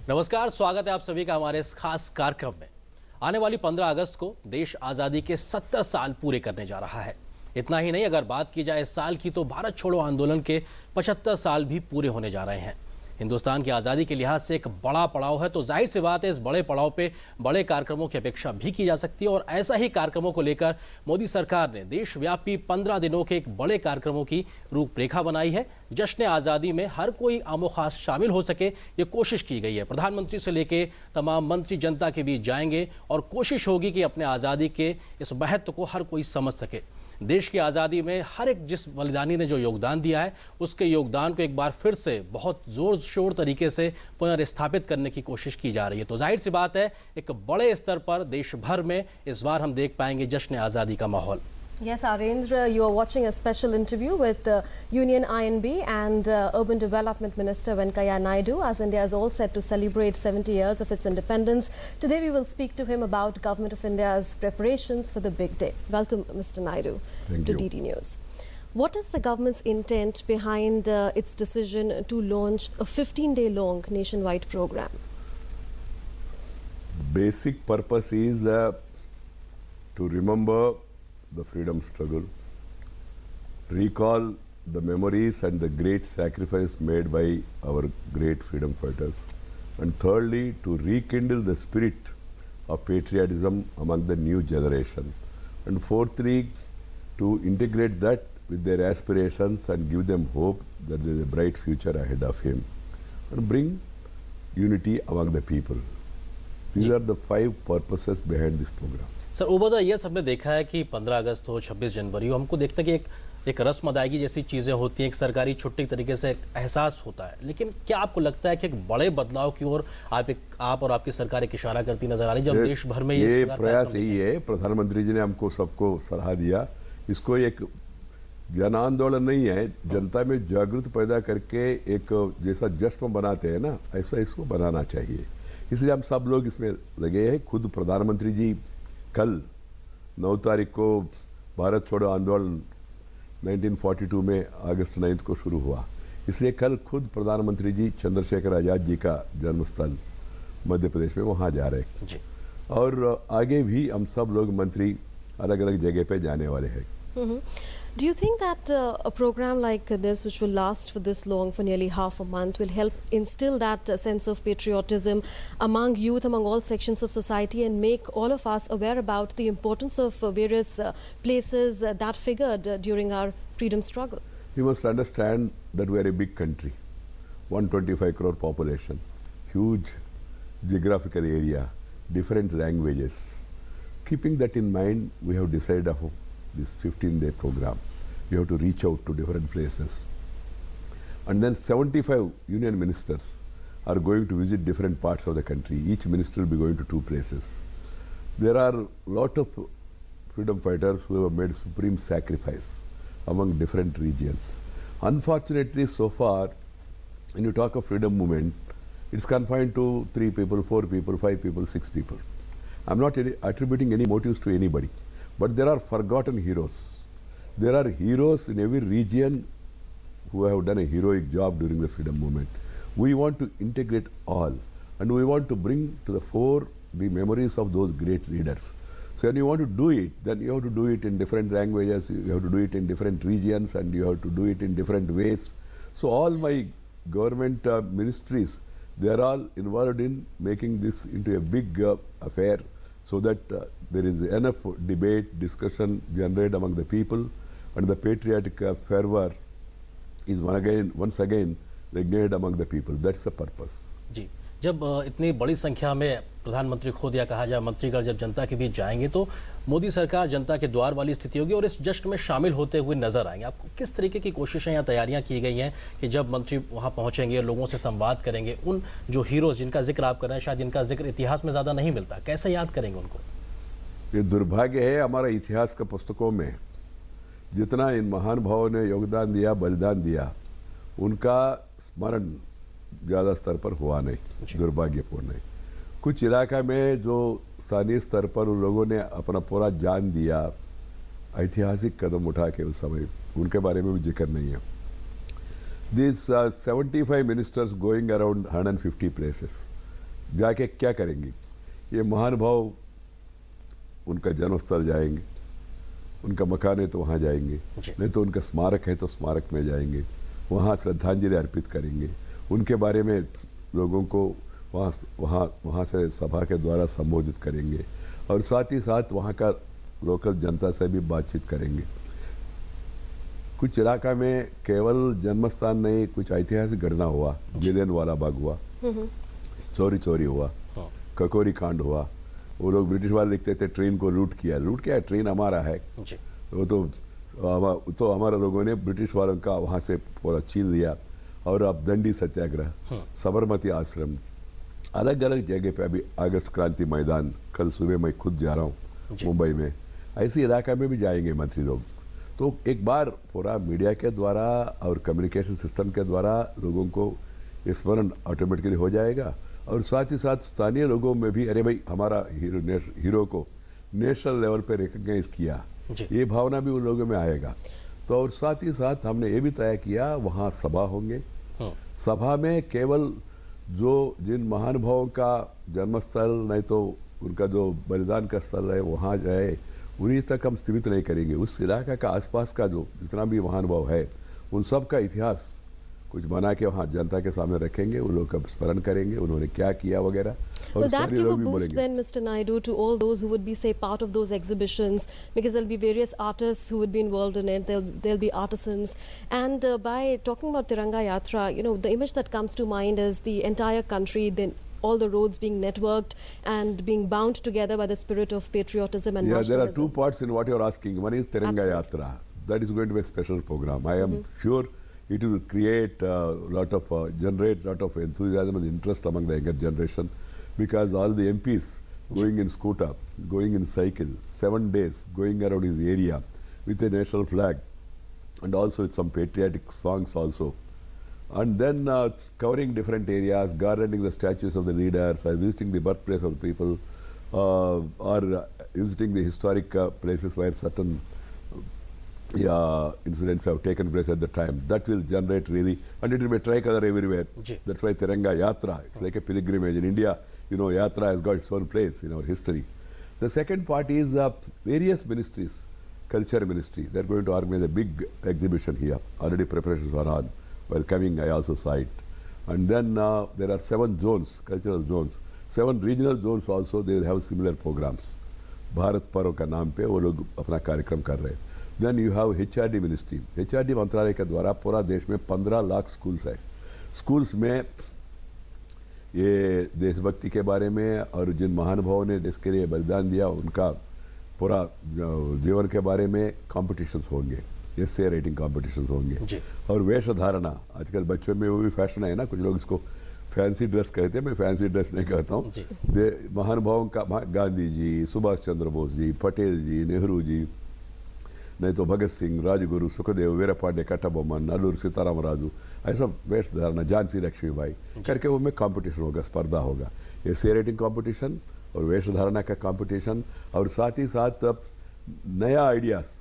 नमस्कार, स्वागत है आप सभी का हमारे इस खास कार्यक्रम में। आने वाली 15 अगस्त को देश आज़ादी के 70 साल पूरे करने जा रहा है। इतना ही नहीं, अगर बात की जाए इस साल की तो भारत छोड़ो आंदोलन के 75 साल भी पूरे होने जा रहे हैं। हिंदुस्तान की आज़ादी के लिहाज से एक बड़ा पड़ाव है, तो जाहिर सी बात है इस बड़े पड़ाव पे बड़े कार्यक्रमों की अपेक्षा भी की जा सकती है। और ऐसा ही कार्यक्रमों को लेकर मोदी सरकार ने देशव्यापी 15 दिनों के एक बड़े कार्यक्रमों की रूपरेखा बनाई है। जश्न आज़ादी में हर कोई आमो खास शामिल हो सके, ये कोशिश की गई है। प्रधानमंत्री से लेके तमाम मंत्री जनता के बीच जाएंगे और कोशिश होगी कि अपने आज़ादी के इस महत्व को हर कोई समझ सके। देश की आज़ादी में हर एक जिस बलिदानी ने जो योगदान दिया है, उसके योगदान को एक बार फिर से बहुत जोर शोर तरीके से पुनर्स्थापित करने की कोशिश की जा रही है। तो जाहिर सी बात है एक बड़े स्तर पर देश भर में इस बार हम देख पाएंगे जश्न आज़ादी का माहौल। Yes, Arendra, you are watching a special interview with Union INB and Urban Development Minister Venkaiah Naidu, as India is all set to celebrate 70 years of its independence. Today we will speak to him about Government of India's preparations for the big day. Welcome, Mr. Naidu, to DD News. What is the government's intent behind its decision to launch a 15-day-long nationwide program? Basic purpose is to remember the freedom struggle, recall the memories and the great sacrifice made by our great freedom fighters, and thirdly, to rekindle the spirit of patriotism among the new generation, and fourthly, to integrate that with their aspirations and give them hope that there is a bright future ahead of him, and bring unity among the people. These are the 5 purposes behind this program. Sir, over the years हमने देखा है कि 15 अगस्त हो, 26 जनवरी हो, हमको देखते हैं कि एक रस्म अदायगी जैसी चीज़ें होती हैं, एक सरकारी छुट्टी तरीके से एहसास होता है। लेकिन क्या आपको लगता है कि एक बड़े बदलाव की ओर आप और आपकी सरकार एक इशारा करती नजर आ रही है, जब देश भर में ये प्रयास यही है? प्रधानमंत्री जी ने हमको सबको सलाह दिया, इसको एक जन आंदोलन नहीं है, जनता में जागृत पैदा करके एक जैसा जश्न बनाते हैं ना, ऐसा इसको बनाना चाहिए। इसलिए हम सब लोग इसमें लगे हैं। खुद प्रधानमंत्री जी कल 9 तारीख को भारत छोड़ो आंदोलन 1942 में अगस्त 9 को शुरू हुआ, इसलिए कल खुद प्रधानमंत्री जी चंद्रशेखर आज़ाद जी का जन्मस्थल मध्य प्रदेश में वहाँ जा रहे हैं, और आगे भी हम सब लोग मंत्री अलग अलग जगह पे जाने वाले हैं। Do you think that a program like this, which will last for this long, for nearly half a month, will help instill that sense of patriotism among youth, among all sections of society, and make all of us aware about the importance of various places that figured during our freedom struggle? You must understand that we are a big country, 125 crore population, huge geographical area, different languages. Keeping that in mind, we have decided of this 15-day program. We have to reach out to different places. And then 75 union ministers are going to visit different parts of the country. Each minister will be going to 2 places. There are a lot of freedom fighters who have made supreme sacrifice among different regions. Unfortunately, so far, when you talk of freedom movement, it's confined to 3 people, 4 people, 5 people, 6 people. I'm not attributing any motives to anybody. But there are forgotten heroes. There are heroes in every region who have done a heroic job during the freedom movement. We want to integrate all, and we want to bring to the fore the memories of those great leaders. So when you want to do it, then you have to do it in different languages, you have to do it in different regions, and you have to do it in different ways. So all my government ministries, they are all involved in making this into a big affair, so that there is enough debate, discussion generated among the people, and the patriotic fervor is once again ignited among the people. That's the purpose. जी, जब इतनी बड़ी संख्या में प्रधानमंत्री खुद या कहा जाए मंत्रीगण जब जनता के बीच जाएंगे, तो मोदी सरकार जनता के द्वार वाली स्थिति होगी और इस जश्न में शामिल होते हुए नजर आएंगे। आपको किस तरीके की कोशिशें या तैयारियां की गई हैं कि जब मंत्री वहां पहुंचेंगे, लोगों से संवाद करेंगे, उन जो हीरोज जिनका जिक्र आप कर रहे हैं, शायद जिनका जिक्र इतिहास में ज़्यादा नहीं मिलता, कैसे याद करेंगे उनको? ये दुर्भाग्य है, हमारा इतिहास का पुस्तकों में जितना इन महान भावों ने योगदान दिया, बलिदान दिया, उनका स्मरण ज़्यादा स्तर पर हुआ नहीं, दुर्भाग्यपूर्ण है। कुछ इलाका में जो स्थानीय स्तर पर उन लोगों ने अपना पूरा जान दिया, ऐतिहासिक कदम उठा के उस समय, उनके बारे में भी जिक्र नहीं है। These 75 ministers going around 150 places. जाके क्या करेंगे? ये महानुभाव उनका जन्मस्थल जाएंगे, उनका मकान है तो वहाँ जाएंगे, नहीं तो उनका स्मारक है तो स्मारक में जाएंगे, वहाँ श्रद्धांजलि अर्पित करेंगे, उनके बारे में लोगों को वहाँ से सभा के द्वारा संबोधित करेंगे और साथ ही साथ वहाँ का लोकल जनता से भी बातचीत करेंगे। कुछ इलाका में केवल जन्मस्थान नहीं, कुछ ऐतिहासिक घटना हुआ, जलियांवाला बाग हुआ, चोरी हुआ, ककोरी कांड हुआ। वो लोग ब्रिटिश वाले लिखते थे ट्रेन को लूट किया, ट्रेन हमारा है। वो तो हमारे लोगों ने ब्रिटिश वालों का वहाँ से पूरा छीन लिया। और अब दंडी सत्याग्रह, साबरमती आश्रम, अलग अलग जगह पे, अभी अगस्त क्रांति मैदान, कल सुबह मैं खुद जा रहा हूँ मुंबई में, ऐसे इलाका में भी जाएंगे मंत्री लोग। तो एक बार पूरा मीडिया के द्वारा और कम्युनिकेशन सिस्टम के द्वारा लोगों को स्मरण ऑटोमेटिकली हो जाएगा और साथ ही साथ स्थानीय लोगों में भी अरे भाई हमारा हीरो को नेशनल लेवल पे रिकॉग्नाइज किया, ये भावना भी उन लोगों में आएगा। तो और साथ ही साथ हमने ये भी तय किया वहाँ सभा होंगे। सभा में केवल जो जिन महानुभावों का जन्मस्थल नहीं तो उनका जो बलिदान का स्थल है वहाँ जाए, उन्हीं तक हम सीमित नहीं करेंगे। उस इलाका का आसपास का जो जितना भी महानुभाव है उन सब का इतिहास कुछ बना के वहाँ जनता के सामने रखेंगे, उन लोग का स्मरण करेंगे, उन्होंने क्या किया वगैरह। Will that give a boost then, Mr. Naidu, to all those who would be, say, part of those exhibitions? Because there'll be various artists who would be involved in it. There'll be artisans. And by talking about Tiranga Yatra, you know, the image that comes to mind is the entire country, then all the roads being networked and being bound together by the spirit of patriotism and nationalism. There are two parts in what you're asking. One is Tiranga Yatra. That is going to be a special program. I am sure it will create generate lot of enthusiasm and interest among the younger generation, because all the MPs going in scooter, going in cycle, 7 days, going around his area with a national flag and also with some patriotic songs also. And then covering different areas, garlanding the statues of the leaders, or visiting the birthplace of the people, or visiting the historic places where certain incidents have taken place at the time. That will generate really, and it will be tricolor everywhere. That's why Tiranga Yatra, it's like a pilgrimage. In India, you know, Yatra has got its own place in our history. The second part is various ministries, culture ministry. They're going to organize a big exhibition here. Already preparations are on. While coming, I also saw it. And then there are 7 zones, cultural zones. 7 regional zones also, they will have similar programs. Bharat Parv का नाम पे वो लोग अपना कार्यक्रम कर रहे हैं. Then you have HRD ministry. HRD मंत्रालय के द्वारा पूरा देश में 15 लाख स्कूल्स है. स्कूल्स में ये देशभक्ति के बारे में और जिन महानुभावों ने देश के लिए बलिदान दिया उनका पूरा जीवन के बारे में कॉम्पिटिशन्स होंगे, एस्से राइटिंग कॉम्पिटिशन्स होंगे. और वेश धारणा, आजकल बच्चों में वो भी फैशन है ना, कुछ लोग इसको फैंसी ड्रेस कहते हैं, मैं फैंसी ड्रेस नहीं कहता हूँ. महानुभावों का गांधी जी, सुभाष चंद्र बोस जी, पटेल जी, नेहरू जी, नहीं तो भगत सिंह, राजगुरु, सुखदेव, वीरपांडे, कट्टाबोम्मन, नल्लूरी सीताराम राजू, ऐसा वेश धारणा, झांसी लक्ष्मीबाई करके वो में कंपटीशन होगा, स्पर्धा होगा. एस्से राइटिंग कंपटीशन और वेश धारणा का कंपटीशन, और साथ ही साथ नया आइडियाज़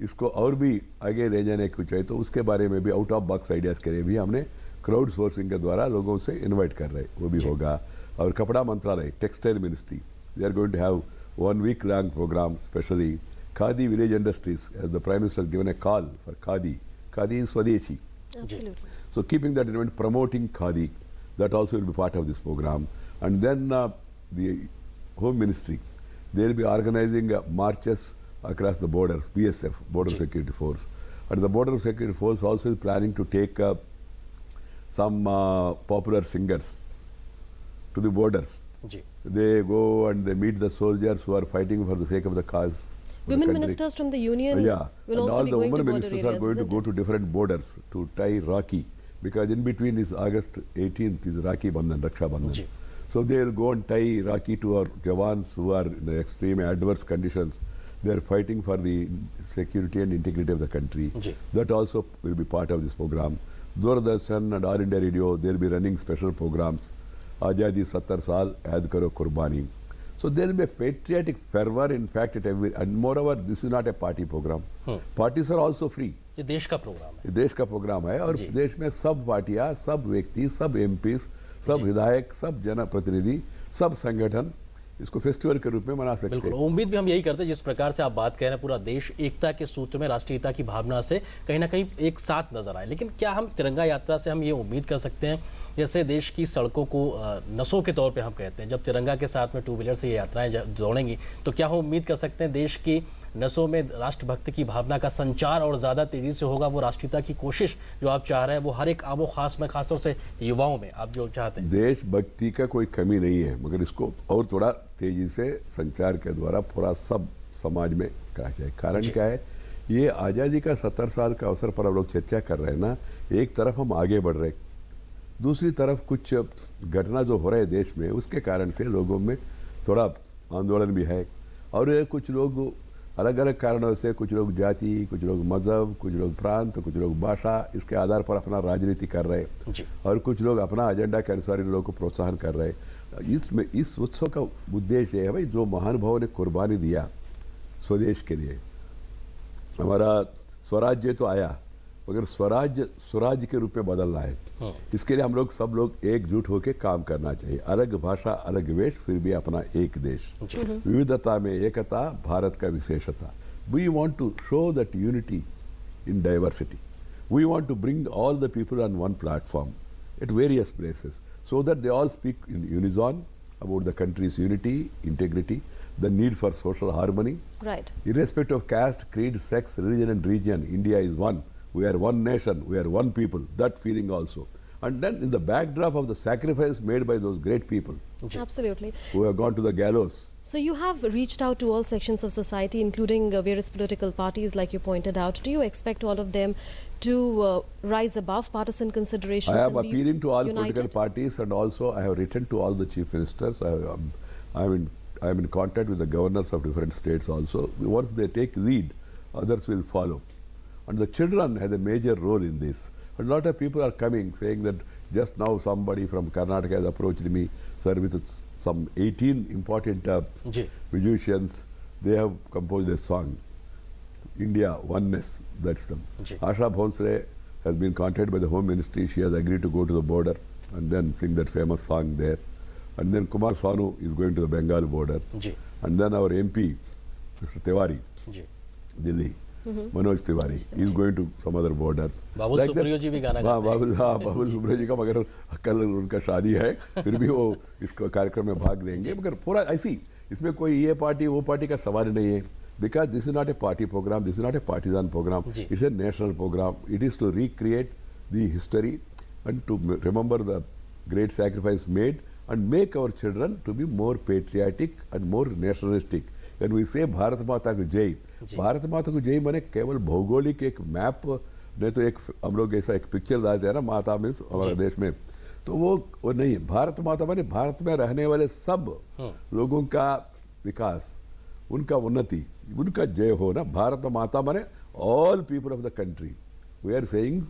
इसको और भी आगे ले जाने को चाहिए तो उसके बारे में भी आउट ऑफ बॉक्स आइडियाज़ के लिए भी हमने क्राउड सोर्सिंग के द्वारा लोगों से इनवाइट कर रहे हैं, वो भी होगा. और कपड़ा मंत्रालय, textile ministry, they are going to have 1 week long program specially. Khadi village industries, as the Prime Minister has given a call for Khadi. Khadi is Swadeshi. Absolutely. So keeping that in mind, promoting Khadi, that also will be part of this program. And then the Home Ministry, they will be organizing marches across the borders, BSF, Border Security Force. And the Border Security Force also is planning to take some popular singers to the borders. They go and they meet the soldiers who are fighting for the sake of the cause. Women ministers from the union will also be going to border areas. All the women ministers are going to go to different borders to tie Rakhi, because in between is August 18th is Rakhi Bandhan, Raksha Bandhan. So they will go and tie Rakhi to our Jawans who are in the extreme adverse conditions. They are fighting for the security and integrity of the country. That also will be part of this program. Doordarshan and All India Radio, they will be running special programs. Azadi 70 Saal, Yaad Karo Qurbani. So there will be a patriotic fervor, in fact, at every, and moreover, this is not a party program. Parties are also free. ये देश का programme है. ये देश का programme है और देश में सब पार्टियां, सब व्यक्ति, सब एमपीज, सब विधायक, सब जनप्रतिनिधि, सब संगठन इसको फेस्टिवल के रूप में मना सकते बिल्कुल, हैं। उम्मीद भी हम यही करते हैं जिस प्रकार से आप बात कह रहे हैं, पूरा देश एकता के सूत्र में, राष्ट्रीयता की भावना से कहीं ना कहीं एक साथ नजर आए। लेकिन क्या हम तिरंगा यात्रा से हम ये उम्मीद कर सकते हैं, जैसे देश की सड़कों को नसों के तौर पे हम कहते हैं, जब तिरंगा के साथ में टू व्हीलर से ये यात्राएं दौड़ेंगी, तो क्या हम उम्मीद कर सकते हैं देश की नसों में राष्ट्रभक्ति की भावना का संचार और ज़्यादा तेज़ी से होगा? वो राष्ट्रीयता की कोशिश जो आप चाह रहे हैं, वो हर एक आबो खास में, खासतौर से युवाओं में आप जो चाहते हैं। देशभक्ति का कोई कमी नहीं है, मगर इसको और थोड़ा तेजी से संचार के द्वारा पूरा सब समाज में करा जाए। कारण क्या है, ये आज़ादी का 70 साल का अवसर पर हम लोग चर्चा कर रहे हैं ना, एक तरफ हम आगे बढ़ रहे, दूसरी तरफ कुछ घटना जो हो रहे हैं देश में, उसके कारण से लोगों में थोड़ा आंदोलन भी है। और ये कुछ लोग अलग अलग कारणों से, कुछ लोग जाति, कुछ लोग मजहब, कुछ लोग प्रांत, कुछ लोग भाषा, इसके आधार पर अपना राजनीति कर रहे हैं, और कुछ लोग अपना एजेंडा के अनुसार इन लोगों को प्रोत्साहन कर रहे हैं। इसमें इस उत्सव का उद्देश्य है भाई, जो महानुभावों ने कुर्बानी दिया स्वदेश के लिए, हमारा स्वराज्य तो आया, मगर स्वराज्य के रूप में बदलना है। इसके लिए हम लोग सब लोग एकजुट होकर काम करना चाहिए। अलग भाषा, अलग वेश, फिर भी अपना एक देश। विविधता में एकता, भारत का विशेषता। We want to show that unity in diversity. We want to bring all the people on one platform at various places, so that they all speak in unison about the country's unity, integrity, the need for social harmony. Right. Irrespective of caste, creed, sex, religion and region, India is one. We are one nation, we are one people, that feeling also. And then in the backdrop of the sacrifice made by those great people Absolutely. who have gone to the gallows. So you have reached out to all sections of society, including various political parties, like you pointed out. Do you expect all of them to rise above partisan considerations? I am and be appealing to all united? political parties, and also I have written to all the chief ministers. I am in contact with the governors of different states also. Once they take lead, others will follow. And the children have a major role in this. A lot of people are coming saying that just now somebody from Karnataka has approached me, sir, with some 18 important musicians. They have composed a song, India Oneness, that's them. Asha Bhonsle has been contacted by the Home Ministry. She has agreed to go to the border and then sing that famous song there. And then Kumar Sanu is going to the Bengal border. And then our MP, Mr. Tiwari, Delhi. Manoj Tiwari is going to some other border. Babul Supriyo ji भी गाना गाते हैं। बाबुल सुप्रियो जी का, मगर कल उनका शादी है, फिर भी वो इस कार्यक्रम में भाग लेंगे। मगर पूरा ऐसी, इसमें कोई ये पार्टी वो पार्टी का सवाल नहीं है, because this is not a party programme, this is not a partisan programme, it's a national programme. It is to recreate the history and to remember the great sacrifice made and make our children to be more patriotic and more nationalistic. When we say Bharat माता को जय, भारत माता को जय माने केवल भौगोलिक एक मैप नहीं, तो एक हम लोग ऐसा एक पिक्चर डालते हैं ना, माता मीन्स हमारे देश में, तो वो नहीं है। भारत माता माने भारत में रहने वाले सब लोगों का विकास, उनका उन्नति, उनका जय हो ना। भारत माता माने all people of the country. We are saying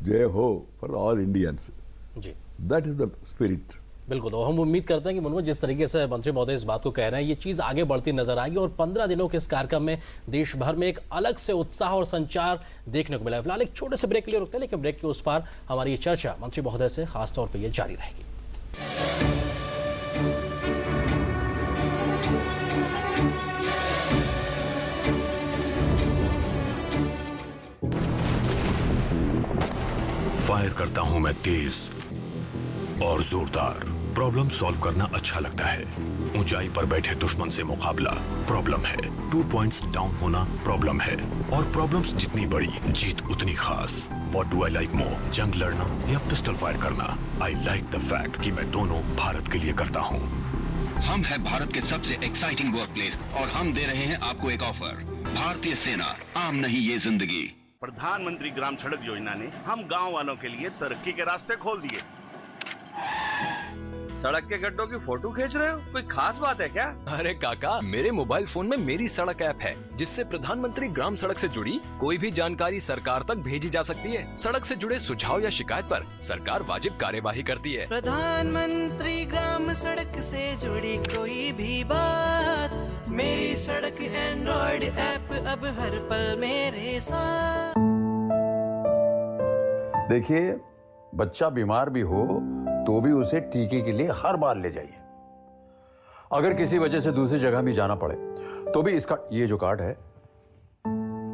जय हो for all Indians. That is the spirit. बिल्कुल, तो हम उम्मीद करते हैं कि मनोज, जिस तरीके से मंत्री महोदय इस बात को कह रहे हैं, ये चीज़ आगे बढ़ती नजर आएगी और 15 दिनों के इस कार्यक्रम में देश भर में एक अलग से उत्साह और संचार देखने को मिला है। फिलहाल एक छोटे से ब्रेक के लिए रुकते हैं, लेकिन ब्रेक के उस पार हमारी ये चर्चा मंत्री महोदय से खासतौर पर ये जारी रहेगी। फायर करता हूं मैं तेज और जोरदार। प्रॉब्लम सॉल्व करना अच्छा लगता है। ऊंचाई पर बैठे दुश्मन से मुकाबला प्रॉब्लम है। 2 पॉइंट्स डाउन होना प्रॉब्लम है। और प्रॉब्लम्स जितनी बड़ी, जीत उतनी खास। What do I like more, जंग लड़ना या पिस्टल फायर करना? आई लाइक द फैक्ट कि मैं दोनों भारत के लिए करता हूँ। हम है भारत के सबसे एक्साइटिंग वर्क प्लेस और हम दे रहे हैं आपको एक ऑफर। भारतीय सेना, आम नहीं ये जिंदगी। प्रधानमंत्री ग्राम सड़क योजना ने हम गांव वालों के लिए तरक्की के रास्ते खोल दिए। सड़क के गड्ढों की फोटो खींच रहे हो? कोई खास बात है क्या? अरे काका, मेरे मोबाइल फोन में मेरी सड़क ऐप है, जिससे प्रधानमंत्री ग्राम सड़क से जुड़ी कोई भी जानकारी सरकार तक भेजी जा सकती है। सड़क से जुड़े सुझाव या शिकायत पर सरकार वाजिब कार्यवाही करती है। प्रधानमंत्री ग्राम सड़क से जुड़ी कोई भी बात, मेरी सड़क एंड्रॉइड ऐप अब हर पल मेरे साथ। देखिए, बच्चा बीमार भी हो तो भी उसे टीके के लिए हर बार ले जाइए। अगर किसी वजह से दूसरी जगह भी जाना पड़े तो भी इसका ये जो कार्ड है,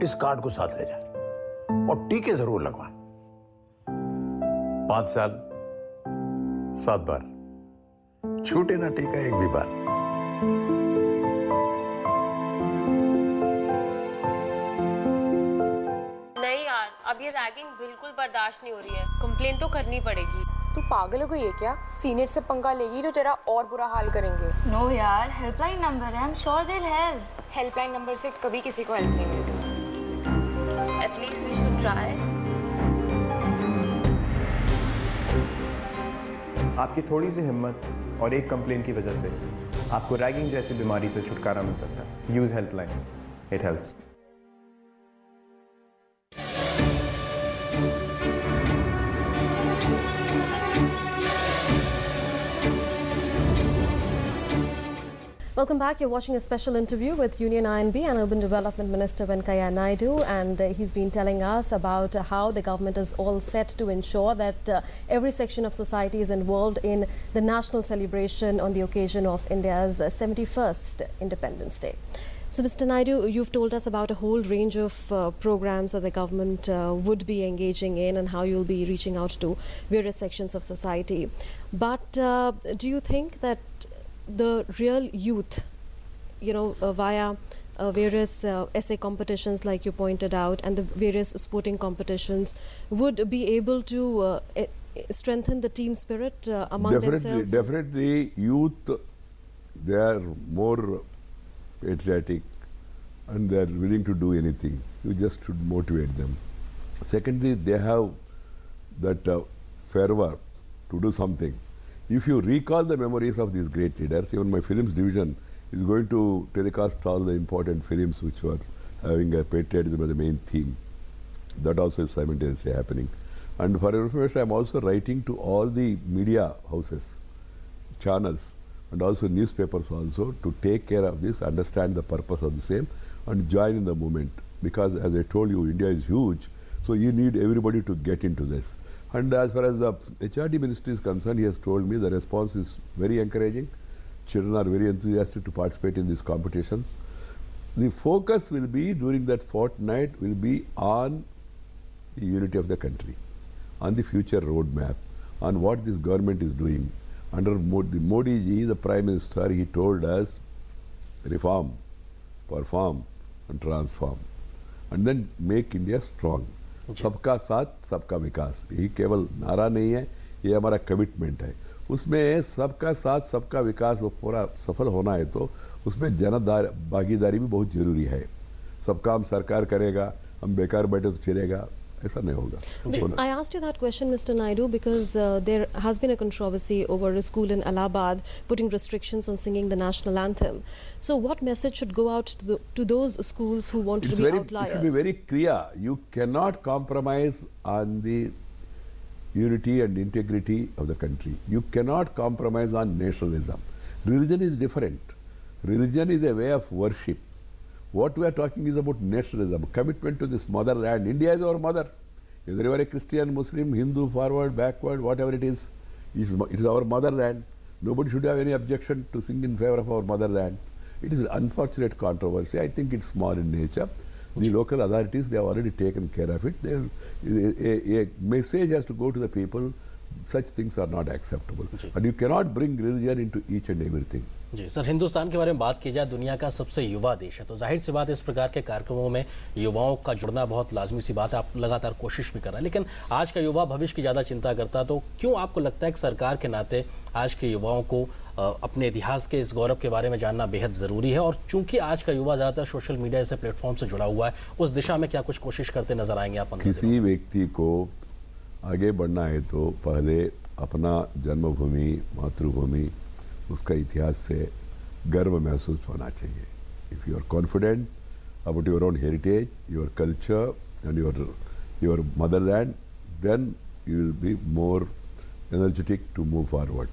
इस कार्ड को साथ ले जाए और टीके जरूर लगवाएं। 5 साल 7 बार, छूटे ना टीका एक भी बार। नहीं यार, अब ये रैगिंग बिल्कुल बर्दाश्त नहीं हो रही है। कंप्लेन तो करनी पड़ेगी। तू पागल हो गई है क्या? सीनियर से पंगा लेगी तो तेरा और बुरा हाल करेंगे। नो यार, हेल्पलाइन नंबर है, I am sure they will help. Helpline number से कभी किसी को हेल्प नहीं मिलती। At least we should try. आपकी थोड़ी सी हिम्मत और एक कंप्लेन की वजह से आपको रैगिंग जैसी बीमारी से छुटकारा मिल सकता है। Use helpline, it helps. Welcome back. You're watching a special interview with Union INB and Urban Development Minister Venkaiah Naidu, and he's been telling us about how the government is all set to ensure that every section of society is involved in the national celebration on the occasion of India's 71st Independence Day. So, Mr. Naidu, you've told us about a whole range of programs that the government would be engaging in and how you'll be reaching out to various sections of society. But do you think that the real youth, via various essay competitions like you pointed out and the various sporting competitions, would be able to strengthen the team spirit among themselves? Definitely, youth, they are more patriotic and they are willing to do anything. You just should motivate them. Secondly, they have that fervor to do something. If you recall the memories of these great leaders, even my films division is going to telecast all the important films which were having a patriotism as the main theme. That also is simultaneously happening. And for your information, I am also writing to all the media houses, channels, and also newspapers also to take care of this, understand the purpose of the same, and join in the movement. Because as I told you, India is huge, so you need everybody to get into this. And as far as the HRD ministry is concerned, he has told me the response is very encouraging. Children are very enthusiastic to participate in these competitions. The focus will be during that fortnight will be on the unity of the country, on the future roadmap, on what this government is doing. Under Modi ji, the Prime Minister, he told us reform, perform and transform, and then make India strong. सबका साथ सबका विकास, यही केवल नारा नहीं है, ये हमारा कमिटमेंट है। उसमें सबका साथ सबका विकास वो पूरा सफल होना है तो उसमें भागीदारी भी बहुत जरूरी है। सब काम सरकार करेगा, हम बेकार बैठे तो चलेगा, ऐसा नहीं होगा। I asked you that question, Mr. Naidu, because there has been a controversy over a school in Allahabad putting restrictions on singing the national anthem. So what message should go out to those schools who want to be outliers? It should be very clear. You cannot compromise on the unity and integrity of the country. You cannot compromise on nationalism. Religion is different. Religion is a way of worship. What we are talking is about nationalism, commitment to this motherland. India is our mother. Whether you are a Christian, Muslim, Hindu, forward, backward, whatever it is our motherland. Nobody should have any objection to sing in favor of our motherland. It is an unfortunate controversy. I think it's small in nature. The local authorities, they have already taken care of it. A message has to go to the people. Such things are not acceptable. And you cannot bring religion into each and everything. जी sir, Hindustan के बारे में बात की जाए, दुनिया का सबसे युवा देश है, तो जाहिर सी बात है इस प्रकार के कार्यक्रमों में युवाओं का जुड़ना बहुत लाजमी सी बात है। आप लगातार कोशिश भी कर रहे हैं, लेकिन आज का युवा भविष्य की ज़्यादा चिंता करता है, तो क्यों आपको लगता है कि सरकार के नाते आज के युवाओं को अपने इतिहास के इस गौरव के बारे में जानना बेहद ज़रूरी है? और चूंकि आज का युवा ज़्यादातर सोशल मीडिया जैसे प्लेटफॉर्म से जुड़ा हुआ है, उस दिशा में क्या कुछ कोशिश करते नजर आएंगे आप? किसी व्यक्ति को आगे बढ़ना है तो पहले अपना जन्मभूमि, मातृभूमि, उसका इतिहास से गर्व महसूस होना चाहिए। If you are confident about your own heritage, your culture and your motherland, then you will be more energetic to move forward.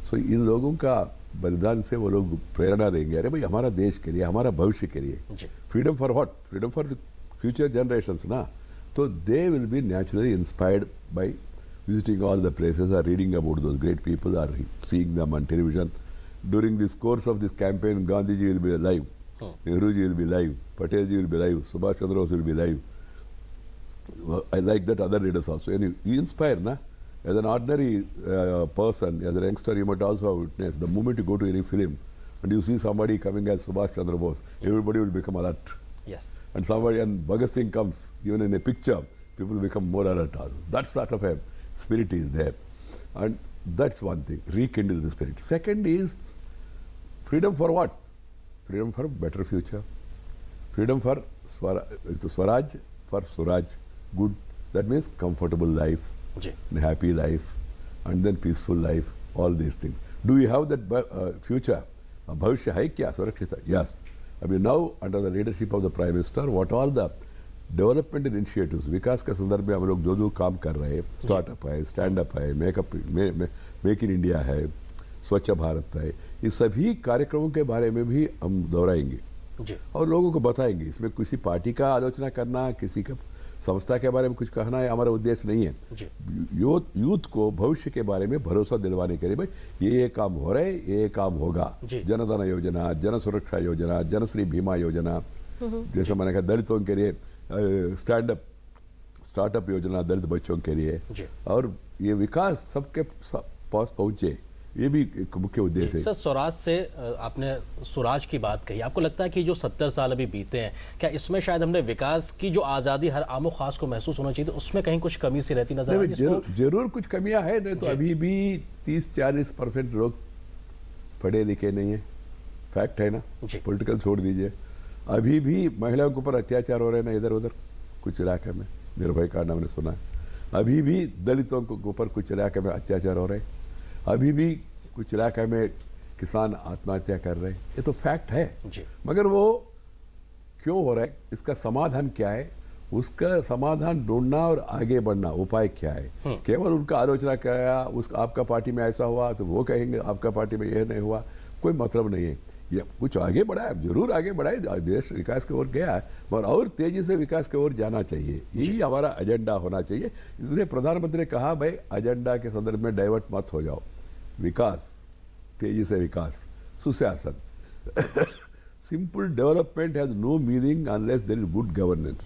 So इन लोगों का बलिदान से वो लोग प्रेरणा देंगे, अरे भाई हमारा देश के लिए, हमारा भविष्य के लिए, freedom for what? Freedom for the future generations ना। तो they will be naturally inspired by visiting all the places, or reading about those great people, or seeing them on television. During this course of this campaign, Gandhiji will be alive, Nehruji will be live, Patelji will be live, Subhash Chandra Bose will be live. I like that other leaders also. And you inspire, na? As an ordinary person, as a youngster, you might also have witnessed the moment you go to any film and you see somebody coming as Subhash Chandra Bose, everybody will become alert. Yes. And Bhagat Singh comes, even in a picture, people become more alert. That sort of a spirit is there. And that's one thing, rekindle the spirit. Second is freedom for what? Freedom for better future. Freedom for Swaraj, for Suraj, good. That means comfortable life, happy life, and then peaceful life, all these things. Do we have that future? Bhavishya hai kya? Surakshita? Yes. I mean, now, under the leadership of the Prime Minister, what all the development initiatives, विकास के संदर्भ में हम लोग जो काम कर रहे हैं, स्टार्टअप है, स्टैंड अप है, मेक इन इंडिया है, स्वच्छ भारत है, इस सभी कार्यक्रमों के बारे में भी हम दोहराएंगे और लोगों को बताएंगे. इसमें किसी पार्टी का आलोचना करना, किसी का संस्था के बारे में कुछ कहना है हमारा उद्देश्य नहीं है. यूथ को भविष्य के बारे में भरोसा दिलवाने के लिए भाई ये काम हो रहा है, ये काम होगा. जनधन योजना, जन सुरक्षा योजना, जनश्री बीमा योजना, जैसे मैंने कहा दलितों के लिए स्टार्टअप योजना, दलित बच्चों के लिए, और ये विकास सबके पास पहुंचे, ये भी एक मुख्य उद्देश्य है. सर, स्वराज से आपने स्वराज की बात कही, आपको लगता है कि जो 70 साल अभी बीते हैं, क्या इसमें शायद हमने विकास की जो आज़ादी हर आमो खास को महसूस होना चाहिए, तो उसमें कहीं कुछ कमी सी रहती नजर आती है? जरूर कुछ कमियां है. नहीं तो अभी भी 30-40% लोग पढ़े लिखे नहीं है, फैक्ट है ना. पॉलिटिकल छोड़ दीजिए, अभी भी महिलाओं के ऊपर अत्याचार हो रहे हैं ना इधर उधर कुछ इलाके में. निर्भय कांड हमने सुना है. अभी भी दलितों के ऊपर कुछ इलाके में अत्याचार हो रहे हैं. अभी भी कुछ इलाके में किसान आत्महत्या कर रहे हैं. ये तो फैक्ट है. मगर वो क्यों हो रहा है, इसका समाधान क्या है, उसका समाधान ढूंढना और आगे बढ़ना, उपाय क्या है. केवल उनका आलोचना किया, आपका पार्टी में ऐसा हुआ तो वो कहेंगे आपका पार्टी में यह नहीं हुआ, कोई मतलब नहीं है. ये कुछ आगे बढ़ा है, जरूर आगे बढ़ा है, देश विकास की ओर गया है, मगर और तेजी से विकास की ओर जाना चाहिए. यही हमारा एजेंडा होना चाहिए. इसलिए प्रधानमंत्री ने कहा भाई एजेंडा के संदर्भ में डाइवर्ट मत हो जाओ. विकास, तेजी से विकास, सुशासन. Simple development has no meaning unless there is good governance.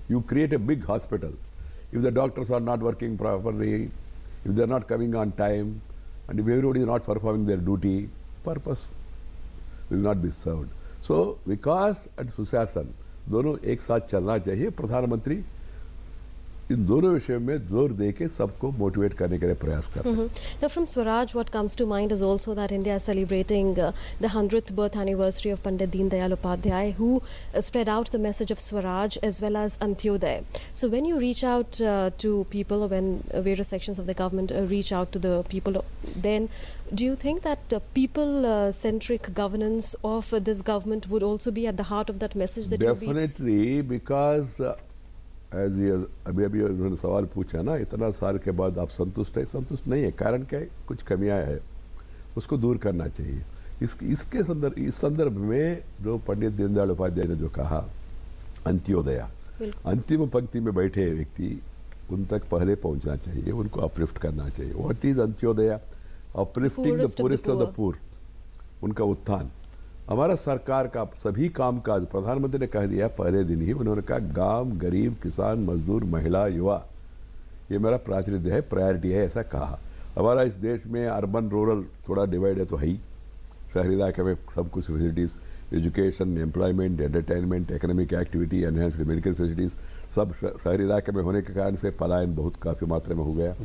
You create a big hospital. If the doctors are not working properly, if they are not coming on time, and if everybody is not performing their duty, purpose will not be served. So, Vikas and सुशासन दोनों एक साथ चलना चाहिए. प्रधानमंत्री इन दोनों विषयों में जोर देके सबको मोटिवेट करने के लिए प्रयास कर रहे हैं. Now, from Swaraj, what comes to mind is also that India is celebrating the 100th birth anniversary of Pandit Deen Dayal Upadhyay, who spread out the message of Swaraj as well as Antyodaya. So, when you reach out to people, or when various sections of the government reach out to the people, then do you think that people-centric governance of this government would also be at the heart of that message that Definitely, because अभी उन्होंने सवाल पूछा ना, इतना साल के बाद आप संतुष्ट है? संतुष्ट नहीं है. कारण क्या है? कुछ कमियां है, उसको दूर करना चाहिए. इस संदर्भ में जो पंडित दीनदयाल उपाध्याय ने जो कहा, अंत्योदया, अंतिम पंक्ति में बैठे व्यक्ति उन तक पहले पहुंचना चाहिए, उनको अपलिफ्ट करना चाहिए. What is Antyodaya? Uplifting the poorest of the poor, उनका उत्थान. हमारा सरकार का सभी कामकाज, प्रधानमंत्री ने कह दिया पहले दिन ही, उन्होंने कहा गांव, गरीब, किसान, मजदूर, महिला, युवा, ये मेरा प्रातिनिध्य है, प्रायोरिटी है, ऐसा कहा. हमारा इस देश में अर्बन रूरल थोड़ा डिवाइड है तो है ही. शहरी इलाके में सब कुछ facilities, education, employment, entertainment, economic activity, enhanced medical facilities सब शहरी इलाके में होने के कारण से पलायन बहुत काफ़ी मात्रा में हो गया.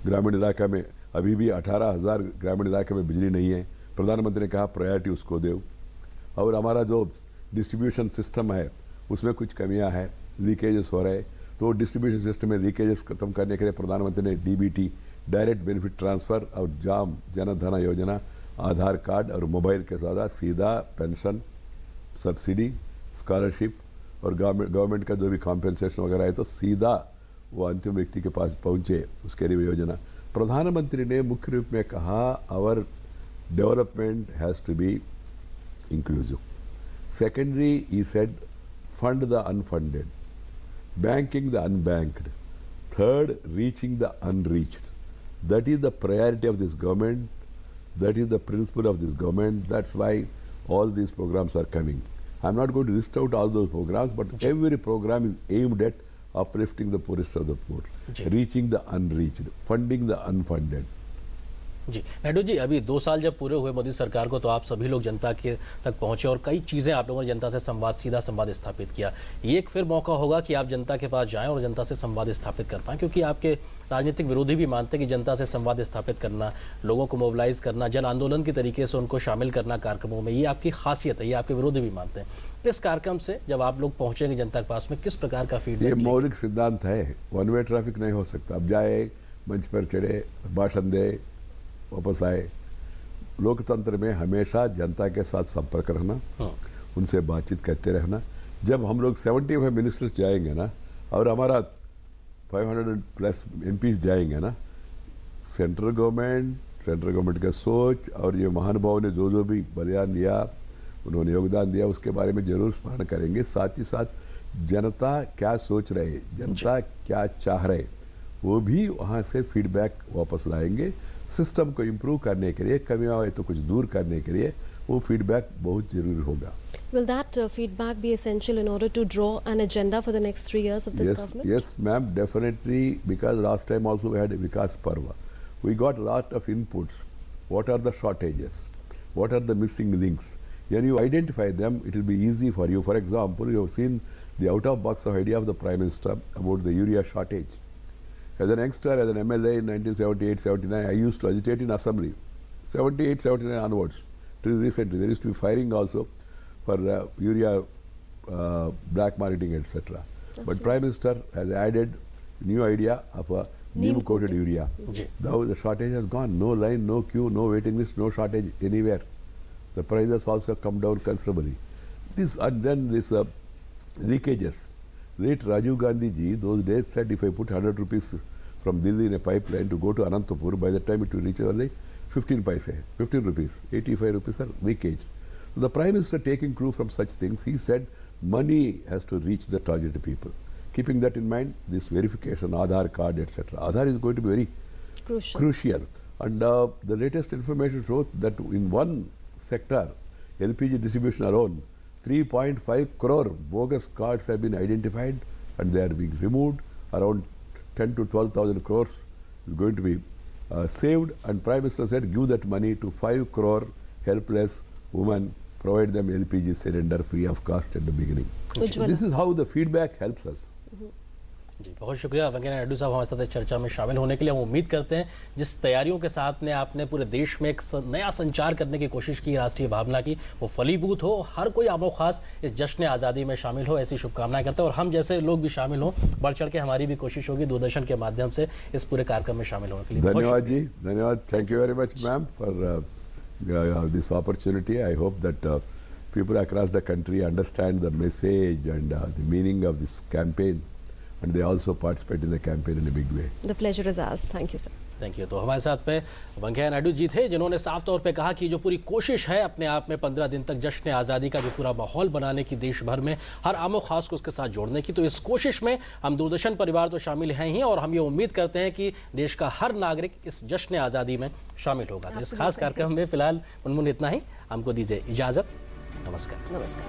ग्रामीण इलाका में अभी भी 18,000 ग्रामीण इलाके में बिजली नहीं है. प्रधानमंत्री ने कहा प्रायोरिटी उसको दो. और हमारा जो डिस्ट्रीब्यूशन सिस्टम है उसमें कुछ कमियां हैं, लीकेजेस हो रहे हैं. तो डिस्ट्रीब्यूशन सिस्टम में लीकेजेस खत्म करने के लिए प्रधानमंत्री ने डीबीटी, डायरेक्ट बेनिफिट ट्रांसफ़र, और जनधन योजना, आधार कार्ड और मोबाइल के साथ सीधा पेंशन, सब्सिडी, स्कॉलरशिप और गवर्नमेंट का जो भी कॉम्पेंसेशन वगैरह है तो सीधा वो अंतिम व्यक्ति के पास पहुँचे, उसके लिए योजना. प्रधानमंत्री ने मुख्य रूप में कहा our development has to be inclusive. Secondly, he said, fund the unfunded, banking the unbanked, Third, reaching the unreached. That is the priority of this government. That is the principle of this government. That's why all these programs are coming. I'm not going to list out all those programs, but every program is aimed at uplifting the poorest of the poor, reaching the unreached, funding the unfunded. जी नायडू जी, अभी 2 साल जब पूरे हुए मोदी सरकार को, तो आप सभी लोग जनता के तक पहुंचे और कई चीज़ें आप लोगों ने जनता से सीधा संवाद स्थापित किया। ये एक फिर मौका होगा कि आप जनता के पास जाएं और जनता से संवाद स्थापित कर पाएं, क्योंकि आपके राजनीतिक विरोधी भी मानते हैं कि जनता से संवाद स्थापित करना, लोगों को मोबिलाइज करना, जन आंदोलन के तरीके से उनको शामिल करना कार्यक्रमों में, ये आपकी खासियत है, ये आपके विरोधी भी मानते हैं। इस कार्यक्रम से जब आप लोग पहुंचेंगे जनता के पास में, किस प्रकार का फीडबैक? ये मौलिक सिद्धांत है, वन वे ट्रैफिक नहीं हो सकता। अब जाए, मंच पर चढ़े, भाषण दे, वापस आए। लोकतंत्र में हमेशा जनता के साथ संपर्क रखना, उनसे बातचीत करते रहना। जब हम लोग 75 मिनिस्टर्स जाएंगे ना, और हमारा 500+ MPs जाएंगे ना, सेंट्रल गवर्नमेंट का सोच और ये महानुभाव ने जो भी बलिदान दिया, उन्होंने योगदान दिया, उसके बारे में जरूर स्मरण करेंगे। साथ ही साथ जनता क्या सोच रहे, जनता क्या चाह रहे, वो भी वहाँ से फीडबैक वापस लाएंगे। सिस्टम को इम्प्रूव करने के लिए, कमियां है तो कुछ दूर करने के लिए वो फीडबैक बहुत जरूरी होगा। Will that feedback be essential in order to draw an agenda for the next 3 years of this government? Yes, ma'am, definitely, because last time also we had a Vikas Parva. We got a lot of inputs. What are the shortages? What are the missing links? When you identify them, it will be easy for you. For example, you have seen the out-of-box idea of the Prime Minister about the urea shortage. As an youngster, as an MLA in 1978-79, I used to agitate in Assembly. 78-79 onwards, till recently, there used to be firing also for urea black marketing, etc. But Prime Minister has added new idea of a neem-coated urea. Now the shortage has gone. No line, no queue, no waiting list, no shortage anywhere. The prices also come down considerably. This and then this leakages. Late Rajiv Gandhi ji, those days said if I put 100 rupees from Delhi in a pipeline to go to Anantapur, by the time it will reach only 15 paise, 15 rupees, 85 rupees are leakage. So the Prime Minister taking clue from such things, he said money has to reach the targeted people. Keeping that in mind, this verification, Aadhaar card, etc. Aadhaar is going to be very crucial. And the latest information shows that in one sector, LPG distribution alone, 3.5 crore bogus cards have been identified and they are being removed. Around 10 to 12,000 crores is going to be saved, and Prime Minister said give that money to 5 crore helpless women, provide them LPG cylinder free of cost at the beginning. This is how the feedback helps us. जी बहुत शुक्रिया वेंकैया नायडू साहब हमारे साथ चर्चा में शामिल होने के लिए। हम उम्मीद करते हैं जिस तैयारियों के साथ ने आपने पूरे देश में एक नया संचार करने की कोशिश की, राष्ट्रीय भावना की, वो फलीभूत हो, हर कोई आमो खास इस जश्न आज़ादी में शामिल हो, ऐसी शुभकामनाएं करते हैं। और हम जैसे लोग भी शामिल हों, बढ़ चढ़ के हमारी भी कोशिश होगी दूरदर्शन के माध्यम से इस पूरे कार्यक्रम में शामिल होने के लिए। धन्यवाद जी, धन्यवाद। Thank you very much ma'am for this opportunity. I hope that people across the country understand the message and the meaning of this campaign, and they also participate in the campaign in a big way. The pleasure is ours. Thank you, sir. Thank you. तो हमारे साथ पे वेंकैया नायडू जी थे, जिन्होंने साफ तौर पे कहा कि जो पूरी कोशिश है अपने आप में 15 दिन तक जश्न आज़ादी का जो पूरा माहौल बनाने की, देश भर में हर आमो खास को उसके साथ जोड़ने की, तो इस कोशिश में हम दूरदर्शन परिवार तो शामिल हैं ही, और हम ये उम्मीद करते हैं कि देश का हर नागरिक इस जश्न आज़ादी में शामिल होगा। तो इस खास कार्यक्रम में फिलहाल मुनमुन इतना ही। हमको दीजिए इजाज़त। नमस्कार। नमस्कार।